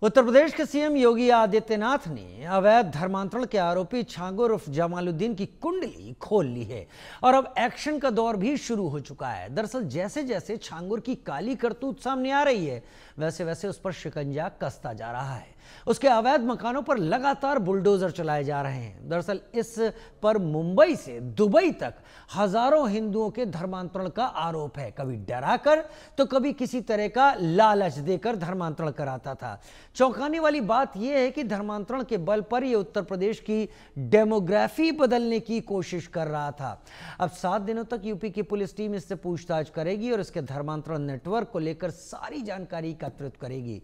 उत्तर प्रदेश के सीएम योगी आदित्यनाथ ने अवैध धर्मांतरण के आरोपी छांगुर उर्फ जमालुद्दीन की कुंडली खोल ली है और अब एक्शन का दौर भी शुरू हो चुका है। दरअसल जैसे जैसे छांगुर की काली करतूत सामने आ रही है, वैसे वैसे उस पर शिकंजा कसता जा रहा है। उसके अवैध मकानों पर लगातार बुलडोजर चलाए जा रहे हैं। दरअसल इस पर मुंबई से दुबई तक हजारों हिंदुओं के धर्मांतरण का आरोप है। कभी डराकर तो कभी किसी तरह का लालच देकर धर्मांतरण कराता था। चौंकाने वाली बात यह है कि धर्मांतरण के बल पर यह उत्तर प्रदेश की डेमोग्राफी बदलने की कोशिश कर रहा था। अब 7 दिनों तक यूपी की पुलिस टीम इससे पूछताछ करेगी और इसके धर्मांतरण नेटवर्क को लेकर सारी जानकारी एकत्रित करेगी।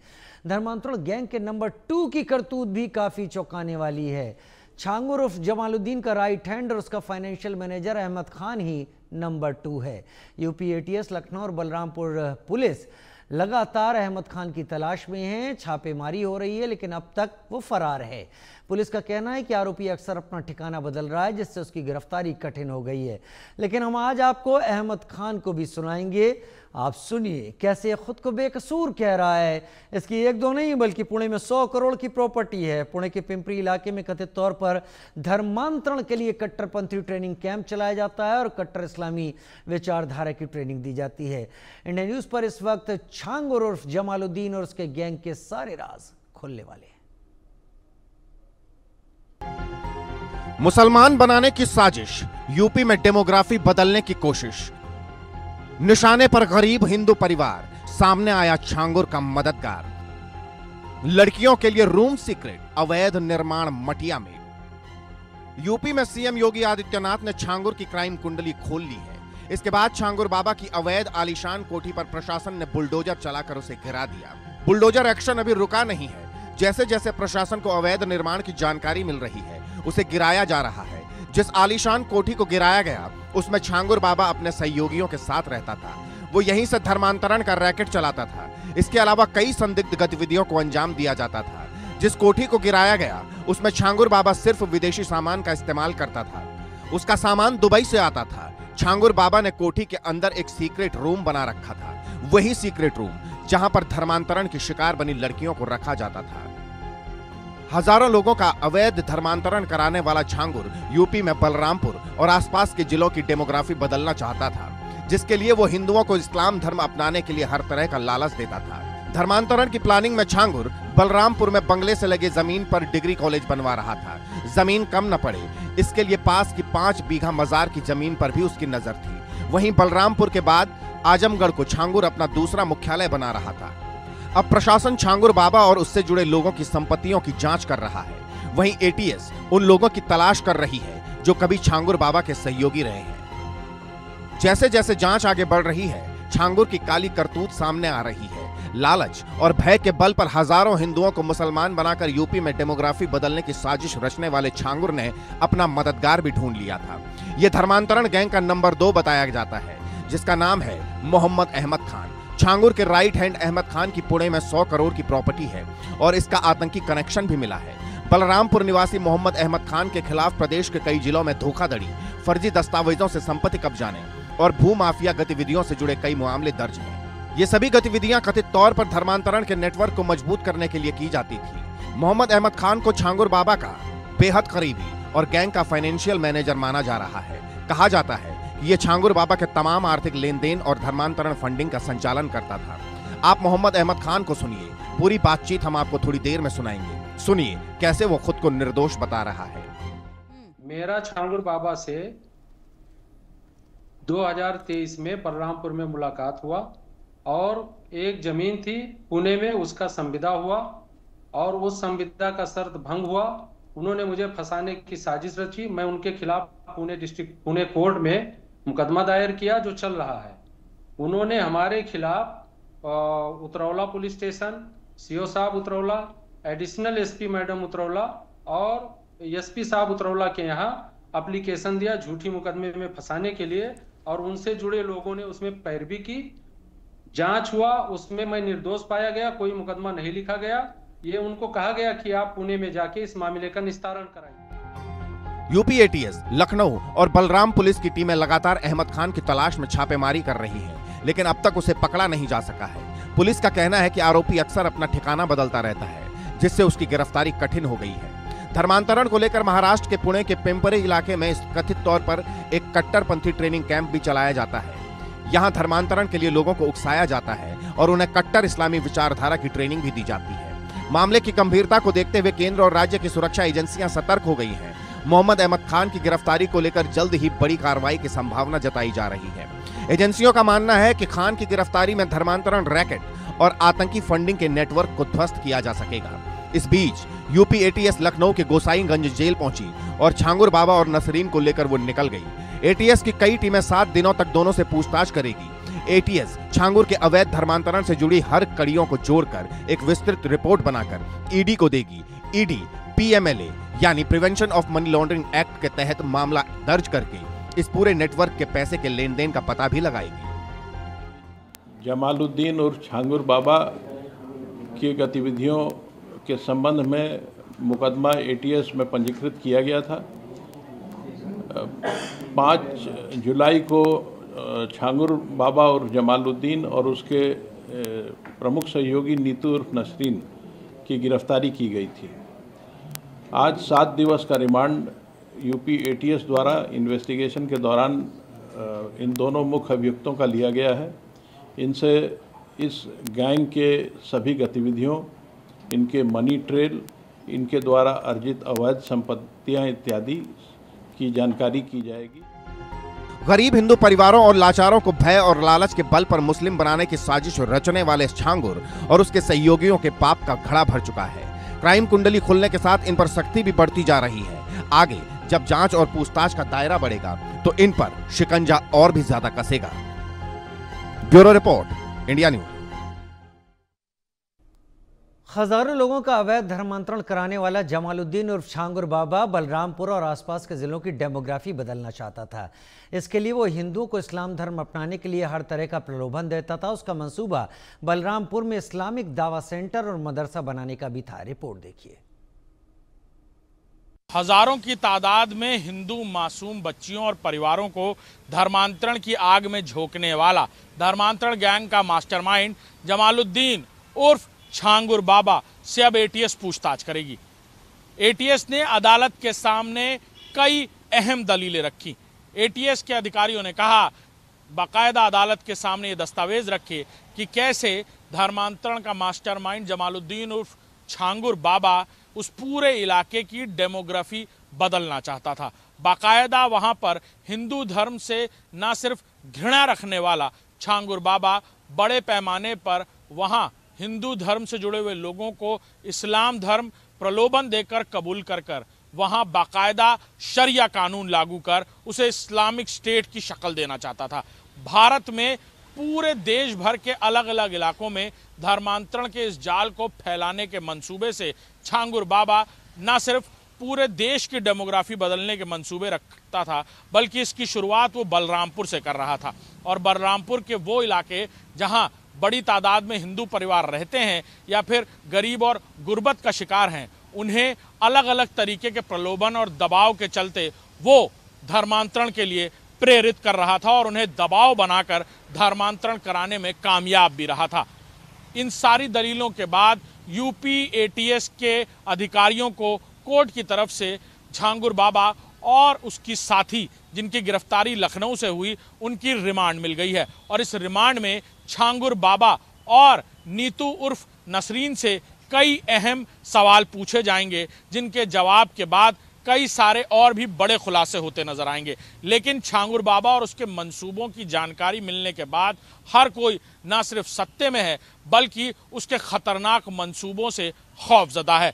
धर्मांतरण गैंग के नंबर 2 की करतूत भी काफी चौंकाने वाली है। छांगुर उर्फ जमालुद्दीन का राइट हैंड और उसका फाइनेंशियल मैनेजर अहमद खान ही नंबर 2 है। यूपी एटीएस, लखनऊ और बलरामपुर पुलिस लगातार अहमद खान की तलाश में है। छापेमारी हो रही है, लेकिन अब तक वो फरार है। पुलिस का कहना है कि आरोपी अक्सर अपना ठिकाना बदल रहा है, जिससे उसकी गिरफ्तारी कठिन हो गई है। लेकिन हम आज आपको अहमद खान को भी सुनाएंगे। आप सुनिए कैसे खुद को बेकसूर कह रहा है। इसकी एक दो नहीं बल्कि पुणे में 100 करोड़ की प्रॉपर्टी है। पुणे के पिंपरी इलाके में कथित तौर पर धर्मांतरण के लिए कट्टरपंथी ट्रेनिंग कैंप चलाया जाता है और कट्टर इस्लामी विचारधारा की ट्रेनिंग दी जाती है। इंडिया न्यूज पर इस वक्त छांगुर उर्फ जमालुद्दीन और उसके गैंग के सारे राज खुलने वाले हैं। मुसलमान बनाने की साजिश, यूपी में डेमोग्राफी बदलने की कोशिश, निशाने पर गरीब हिंदू परिवार, सामने आया छांगुर का मददगार, लड़कियों के लिए रूम सीक्रेट, अवैध निर्माण मटिया में। यूपी में सीएम योगी आदित्यनाथ ने छांगुर की क्राइम कुंडली खोल ली है। इसके बाद छांगुर बाबा की अवैध आलीशान कोठी पर प्रशासन ने बुलडोजर चलाकर उसे गिरा दिया। बुलडोजर एक्शन अभी रुका नहीं है। जैसे जैसे प्रशासन को अवैध निर्माण की जानकारी मिल रही है, उसे गिराया जा रहा है। जिस आलीशान कोठी को गिराया गया, उसमें छांगुर बाबा अपने सहयोगियों के साथ रहता था। वो यहीं से धर्मांतरण का रैकेट चलाता था। इसके अलावा कई संदिग्ध गतिविधियों को अंजाम दिया जाता था। जिस कोठी को गिराया गया, उसमें छांगुर बाबा सिर्फ विदेशी सामान का इस्तेमाल करता था। उसका सामान दुबई से आता था। छांगुर बाबा ने कोठी के अंदर एक सीक्रेट रूम बना रखा था। वही सीक्रेट रूम जहां पर धर्मांतरण की शिकार बनी लड़कियों को रखा जाता था। हजारों लोगों का अवैध धर्मांतरण कराने वाला छांगुर यूपी में बलरामपुर और आसपास के जिलों की डेमोग्राफी बदलना चाहता था, जिसके लिए वो हिंदुओं को इस्लाम धर्म अपनाने के लिए हर तरह का लालच देता था। धर्मांतरण की प्लानिंग में छांगुर बलरामपुर में बंगले से लगे जमीन पर डिग्री कॉलेज बनवा रहा था। जमीन कम न पड़े, इसके लिए पास की 5 बीघा मजार की जमीन पर भी उसकी नजर थी। वहीं बलरामपुर के बाद आजमगढ़ को छांगुर अपना दूसरा मुख्यालय बना रहा था। अब प्रशासन छांगुर बाबा और उससे जुड़े लोगों की संपत्तियों की जांच कर रहा है। वहीं एटीएस उन लोगों की तलाश कर रही है जो कभी छांगुर बाबा के सहयोगी रहे हैं। जैसे जैसे जांच आगे बढ़ रही है, छांगुर की काली करतूत सामने आ रही है। लालच और भय के बल पर हजारों हिंदुओं को मुसलमान बनाकर यूपी में डेमोग्राफी बदलने की साजिश रचने वाले छांगुर ने अपना मददगार भी ढूंढ लिया था। यह धर्मांतरण गैंग का नंबर 2 बताया जाता है, जिसका नाम है मोहम्मद अहमद खान। छांगुर के राइट हैंड अहमद खान की पुणे में 100 करोड़ की प्रॉपर्टी है और इसका आतंकी कनेक्शन भी मिला है। बलरामपुर निवासी मोहम्मद अहमद खान के खिलाफ प्रदेश के कई जिलों में धोखाधड़ी, फर्जी दस्तावेजों से संपत्ति कब्जाने और भू माफिया गतिविधियों से जुड़े कई मामले दर्ज हैं। ये सभी गतिविधियां कथित तौर पर धर्मांतरण के नेटवर्क को मजबूत करने के लिए की जाती थी। मोहम्मद अहमद खान को छांगुर बाबा का बेहद करीबी और गैंग का फाइनेंशियल मैनेजर माना जा रहा है। कहा जाता है ये छांगुर बाबा के तमाम आर्थिक लेन देन और धर्मांतरण फंडिंग का संचालन करता था। आप मोहम्मद अहमद खान को सुनिए। पूरी बातचीत हम आपको थोड़ी देर में सुनाएंगे। सुनिए कैसे वो खुद को निर्दोष बता रहा है। मेरा छांगुर बाबा से 2023 में बलरामपुर में मुलाकात हुआ और एक जमीन थी पुणे में, उसका संविदा हुआ और उस संविदा का शर्त भंग हुआ। उन्होंने मुझे फंसाने की साजिश रची। मैं उनके खिलाफ पुणे कोर्ट में मुकदमा दायर किया जो चल रहा है। उन्होंने हमारे खिलाफ उतरौला पुलिस स्टेशन, सीओ साहब Utraula, additional SP madam Utraula और एसपी साहब उतरौला के यहाँ एप्लीकेशन दिया झूठी मुकदमे में फंसाने के लिए और उनसे जुड़े लोगों ने उसमें पैरवी की। जांच हुआ, उसमें मैं निर्दोष पाया गया, कोई मुकदमा नहीं लिखा गया। ये उनको कहा गया कि आप पुणे में जाके इस मामले का निस्तारण कराएं। यूपी एटीएस, लखनऊ और बलराम पुलिस की टीमें लगातार अहमद खान की तलाश में छापेमारी कर रही हैं, लेकिन अब तक उसे पकड़ा नहीं जा सका है। पुलिस का कहना है कि आरोपी अक्सर अपना ठिकाना बदलता रहता है। जिससे उसकी गिरफ्तारी कठिन हो गई है। धर्मांतरण को लेकर महाराष्ट्र के पुणे के पिंपरी इलाके में इस कथित तौर पर एक कट्टरपंथी ट्रेनिंग कैंप भी चलाया जाता है। यहां धर्मांतरण के लिए लोगों को उकसाया जाता है और उन्हें कट्टर इस्लामी विचारधारा की ट्रेनिंग भी दी जाती है। मामले की गंभीरता को देखते हुए केंद्र और राज्य की सुरक्षा एजेंसियां सतर्क हो गई हैं। मोहम्मद अहमद खान की गिरफ्तारी को लेकर जल्द ही बड़ी कार्रवाई की संभावना जताई जा रही है। एजेंसियों का मानना है कि खान की गिरफ्तारी में धर्मांतरण रैकेट और आतंकी फंडिंग के नेटवर्क को ध्वस्त किया जा सकेगा। इस बीच यूपी एटीएस लखनऊ के गोसाईगंज जेल पहुंची और छांगुर बाबा और नसरीन को लेकर वो निकल गई। एटीएस की कई टीमें 7 दिनों तक दोनों से पूछताछ करेगी। एटीएस छांगुर के अवैध धर्मांतरण से जुड़ी हर कड़ियों को जोड़कर एक विस्तृत रिपोर्ट बनाकर ईडी को देगी। ईडी पीएमएलए यानी prevention of money laundering act के तहत मामला दर्ज करके इस पूरे नेटवर्क के पैसे के लेन देन का पता भी लगाएगी। जमालुद्दीन और छांगुर बाबा की गतिविधियों के संबंध में मुकदमा एटीएस में पंजीकृत किया गया था। 5 जुलाई को छांगुर बाबा और जमालुद्दीन और उसके प्रमुख सहयोगी नीतू उर्फ नसरीन की गिरफ्तारी की गई थी। आज 7 दिवस का रिमांड यूपी एटीएस द्वारा इन्वेस्टिगेशन के दौरान इन दोनों मुख्य अभियुक्तों का लिया गया है। इनसे इस गैंग के सभी गतिविधियों, इनके मनी ट्रेल, इनके द्वारा अर्जित अवैध संपत्तियां इत्यादि की जानकारी की जाएगी। गरीब हिंदू परिवारों और लाचारों को भय और लालच के बल पर मुस्लिम बनाने की साजिश रचने वाले छांगुर और उसके सहयोगियों के पाप का घड़ा भर चुका है। क्राइम कुंडली खुलने के साथ इन पर सख्ती भी बढ़ती जा रही है। आगे जब जांच और पूछताछ का दायरा बढ़ेगा तो इन पर शिकंजा और भी ज्यादा कसेगा। Bureau report, India news. हजारों लोगों का अवैध धर्मांतरण कराने वाला जमालुद्दीन उर्फ छांगुर बाबा बलरामपुर और आसपास के जिलों की डेमोग्राफी बदलना चाहता था। इसके लिए वो हिंदुओं को इस्लाम धर्म अपनाने के लिए हर तरह का प्रलोभन देता था। उसका मंसूबा बलरामपुर में इस्लामिक दावा सेंटर और मदरसा बनाने का भी था। रिपोर्ट देखिए। हजारों की तादाद में हिंदू मासूम बच्चियों और परिवारों को धर्मांतरण की आग में झोंकने वाला धर्मांतरण गैंग का मास्टरमाइंड जमालुद्दीन उर्फ छांगुर बाबा से अब एटीएस पूछताछ करेगी। एटीएस ने अदालत के सामने कई अहम दलीलें रखी। एटीएस के अधिकारियों ने कहा, बाकायदा अदालत के सामने ये दस्तावेज रखे कि कैसे धर्मांतरण का मास्टरमाइंड जमालुद्दीन उर्फ छांगुर बाबा उस पूरे इलाके की डेमोग्राफी बदलना चाहता था। बाकायदा वहां पर हिंदू धर्म से न सिर्फ घृणा रखने वाला छांगुर बाबा बड़े पैमाने पर वहां हिंदू धर्म से जुड़े हुए लोगों को इस्लाम धर्म प्रलोभन देकर कबूल कर वहां बाकायदा शरिया कानून लागू कर उसे इस्लामिक स्टेट की शक्ल देना चाहता था। भारत में पूरे देश भर के अलग अलग इलाकों में धर्मांतरण के इस जाल को फैलाने के मंसूबे से छांगुर बाबा न सिर्फ पूरे देश की डेमोग्राफी बदलने के मंसूबे रखता था, बल्कि इसकी शुरुआत वो बलरामपुर से कर रहा था। और बलरामपुर के वो इलाके जहां बड़ी तादाद में हिंदू परिवार रहते हैं या फिर गरीब और गुर्बत का शिकार हैं, उन्हें अलग अलग तरीके के प्रलोभन और दबाव के चलते वो धर्मांतरण के लिए प्रेरित कर रहा था और उन्हें दबाव बनाकर धर्मांतरण कराने में कामयाब भी रहा था। इन सारी दलीलों के बाद यूपी एटीएस के अधिकारियों को कोर्ट की तरफ से छांगुर बाबा और उसकी साथी जिनकी गिरफ्तारी लखनऊ से हुई, उनकी रिमांड मिल गई है। और इस रिमांड में छांगुर बाबा और नीतू उर्फ नसरीन से कई अहम सवाल पूछे जाएंगे, जिनके जवाब के बाद कई सारे और भी बड़े खुलासे होते नजर आएंगे। लेकिन छांगुर बाबा और उसके मंसूबों की जानकारी मिलने के बाद हर कोई न सिर्फ सत्ते में है, बल्कि उसके खतरनाक मंसूबों से खौफजदा है।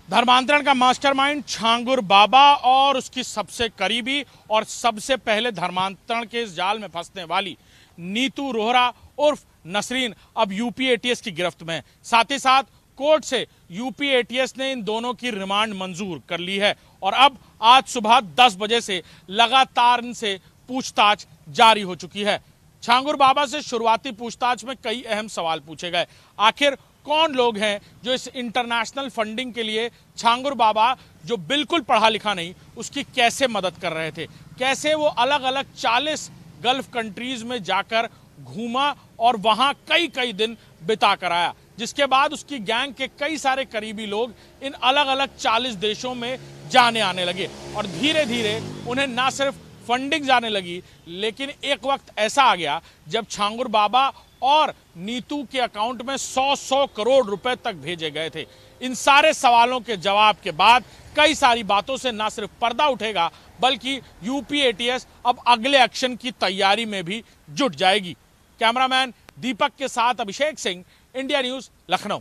धर्मांतरण का मास्टरमाइंड छांगुर बाबा और उसकी सबसे करीबी और सबसे पहले धर्मांतरण के इस जाल में फंसने वाली नीतू रोहरा उर्फ नसरीन अब यूपी एटीएस की गिरफ्त में है। साथ ही साथ कोर्ट से यूपी एटीएस ने इन दोनों की रिमांड मंजूर कर ली है और अब आज सुबह 10 बजे से लगातार इनसे पूछताछ जारी हो चुकी है। छांगुर बाबा से शुरुआती पूछताछ में कई अहम सवाल पूछे गए। आखिर कौन लोग हैं जो इस इंटरनेशनल फंडिंग के लिए छांगुर बाबा, जो बिल्कुल पढ़ा लिखा नहीं, उसकी कैसे मदद कर रहे थे? कैसे वो अलग अलग 40 गल्फ कंट्रीज में जाकर घूमा और वहां कई दिन बिता कर आया? जिसके बाद उसकी गैंग के कई सारे करीबी लोग इन अलग अलग 40 देशों में जाने आने लगे और धीरे धीरे उन्हें ना सिर्फ फंडिंग जाने लगी, लेकिन एक वक्त ऐसा आ गया जब छांगुर बाबा और नीतू के अकाउंट में 100 करोड़ रुपए तक भेजे गए थे। इन सारे सवालों के जवाब के बाद कई सारी बातों से ना सिर्फ पर्दा उठेगा, बल्कि यूपी एटीएस अब अगले एक्शन की तैयारी में भी जुट जाएगी। कैमरामैन दीपक के साथ अभिषेक सिंह, इंडिया न्यूज, लखनऊ।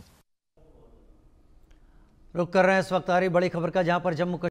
रुक कर रहे हैं इस वक्त आ रही बड़ी खबर का, जहां पर जम्मू